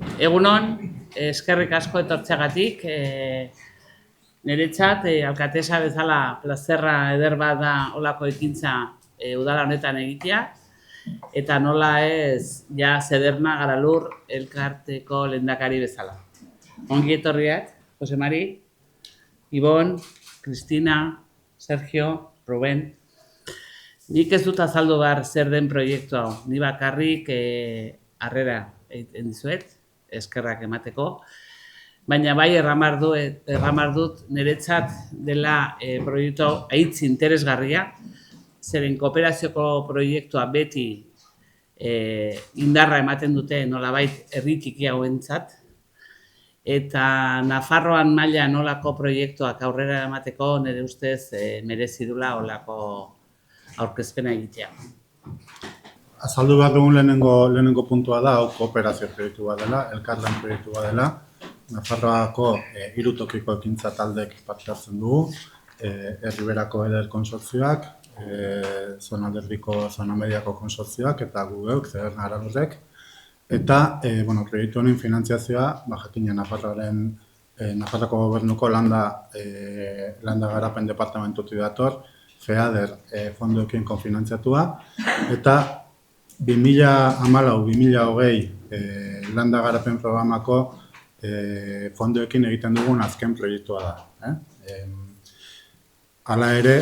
Egunon, eskerrik asko etortzeagatik. Niretzat, alkatesa bezala plazerra eder bat da olako ekintza udala honetan egitea. Eta nola ez, ja Sederna Garalur elkarteko lehendakari bezala. Ongi etorriak, Jose Mari, Ibon, Cristina, Sergio, Ruben. Nik ez dut azaldu behar zer den proiektu hau. Ni bakarrik harrera egiten dizuet, eskerrak emateko. Baina bai erramar dut niretzat dela proiektu hau aitzi interesgarria, zeren kooperazioko proiektua beti indarra ematen dute nolabait herri txikiagoentzat, eta Nafarroan maila nolako proiektuak aurrera emateko nire ustez merezi dula olako aurkezpena egitea. Azaldu behar dugun lehenengo puntua da, hau kooperazio proiektu bat dela, elkarlan proiektu bat dela. Nafarroako 3 tokiko ekintza taldek parte hartzen dugu, Erriberako Eder konsortzioak, Zonalderdiko Zona Mediako konsortzioak eta gu geuk, Sederna Garalurrek. Eta proiektu honen finantziazioa, jakina Nafarroako gobernuko landa garapen departamentutik dator, FEADER fondoekin konfinantziatua, eta 2014-2020 landa garapen programako fondoekin egiten dugun azken proiektua da. Hala ere,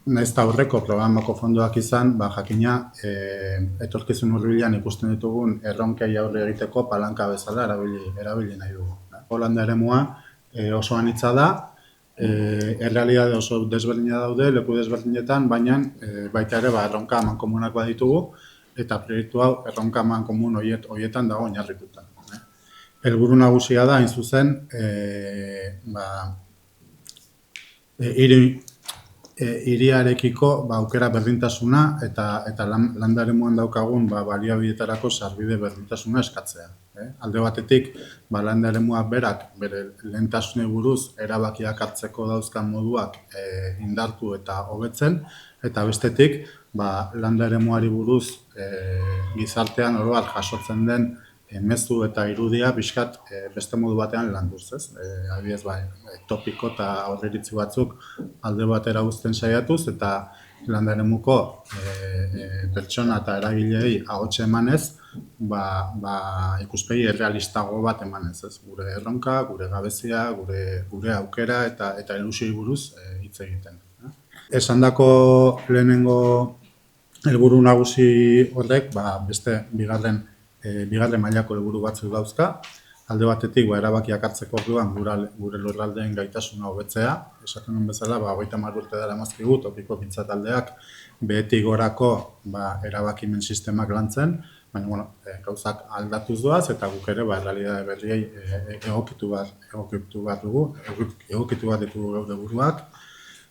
nahiz eta aurreko programako fondoak izan, jakina etorkizun hurbilean ikusten ditugun erronkei aurre egiteko palanka bezala erabili nahi dugu. Landa eremua oso anitza da, errealitate oso desberdina daude, leku desberdinetan, baina baita ere erronka amankomunak baditugu, eta proiektu hau erronka amankomun horietan dago oinarrituta. Helburu nagusia da, hain zuzen, hiriarekiko aukera berdintasuna eta landa eremuan daukagun baliabidetarako sarbide berdintasuna eskatzea. Alde batetik, landa eremua berak bere lehentasunei buruz erabakiak hartzeko dauzkan moduak indartu eta hobetzen, eta bestetik, landa eremuari buruz gizartean oro har jasotzen den mezu eta irudia pixkat beste modu batean landuz, ez? Adibidez, topiko eta aurreiritzi batzuk alde batera uzten saiatuz eta landa eremuko pertsona eta eragileei ahotsa emanez, ikuspegi errealistago bat emanez, ez? Gure erronka, gure gabezia, gure aukera eta ilusioi buruz hitz egiten. Esandako lehenengo helburu nagusi horrek, beste bigarren mailako helburu batzuk dauzka. Alde batetik, erabakiak hartzeko orduan gure lurraldeen gaitasuna hobetzea. Esaten duen bezala, 30 urte daramazkigu tokiko ekintza taldeak behetik gorako erabakimen sistemak lantzen, baina gauzak aldatuz doaz eta guk ere errealitate berriei egokitu behar ditugu geure buruak.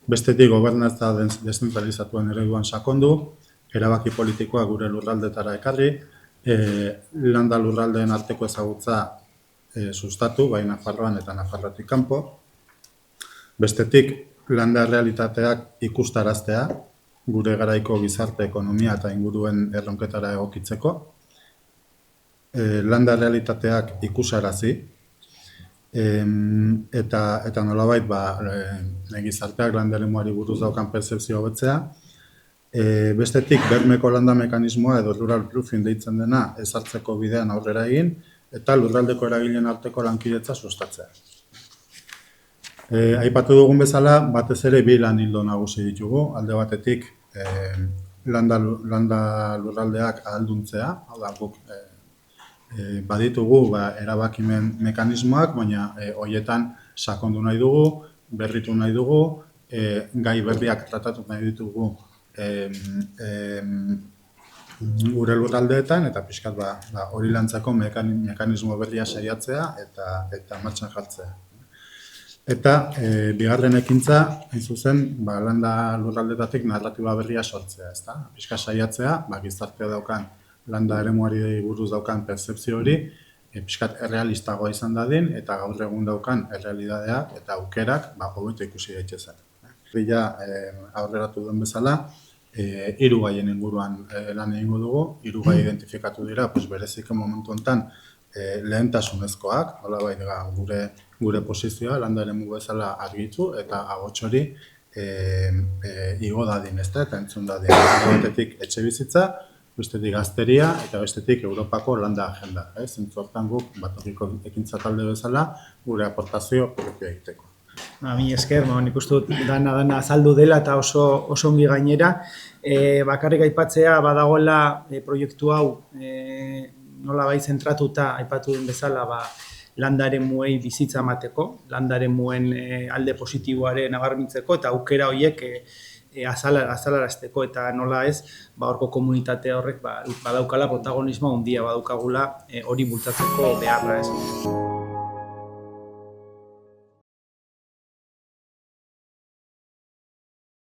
Bestetik, gobernantza deszentralizatuen ereduan sakondu, erabaki politikoa gure lurraldetara ekarri, landa lurraldeen arteko ezagutza sustatu, bai Nafarroan eta Nafarroatik kanpo. Bestetik, landa realitateak ikustaraztea, gure garaiko gizarte, ekonomia eta inguruen erronketara egokitzeko. Landa realitateak ikusarazi, eta nolabait gizarteak landa eremuari buruz daukan pertzepzio hobetzea. Bestetik, bermeko landa mekanismoa edo rural proofing deitzen dena ezartzeko bidean aurrera egin, eta lurraldeko eragileen arteko lankidetza sustatzea. Aipatu dugun bezala, batez ere 2 lan ildo nagusi ditugu, alde batetik landa lurraldeak ahalduntzea, hau da, guk baditugu erabakimen mekanismoak, baina horietan sakondu nahi dugu, berritu nahi dugu, gai berriak tratatu nahi ditugu gure lurraldeetan, eta pixkat hori lantzako mekanismo berria saiatzea eta martxan jartzea. Eta bigarren ekintza, hain zuzen, landa lurraldetatik narratiba berria sortzea, ezta? Pixka saiatzea, gizartea daukan landa eremuari buruz daukan pertzepzio hori, pixkat errealistagoa izan dadin, eta gaur egun daukan errealitatea eta aukerak hobeto ikusi daitezen. Aurreratu duen bezala, 3 gaien inguruan lan egingo dugu, 3 gai identifikatu dira, bereziki momentu honetan lehentasunezkoak, nolabait gure posizioa landa eremu bezala argitu eta ahots hori igo dadin, ezta, eta entzun dadin. Alde batetik etxebizitza, bestetik gazteria eta bestetik Europako landa agenda. Zentzu hortan guk Batorriko ekintza talde bezala gure aportazio propioa egiteko. Mi esker, nik uste dut dana azaldu dela eta oso ongi gainera. Bakarrik aipatzea badagoela proiektu hau nolabait zentratuta aipatu den bezala landa eremuei bizitza emateko, landa eremuen alde positiboaren nabarmentzeko eta aukera horiek azalarazteko eta nola ez, horko komunitate horrek badaukala protagonismo handia badaukagula hori bultzatzeko beharra ez.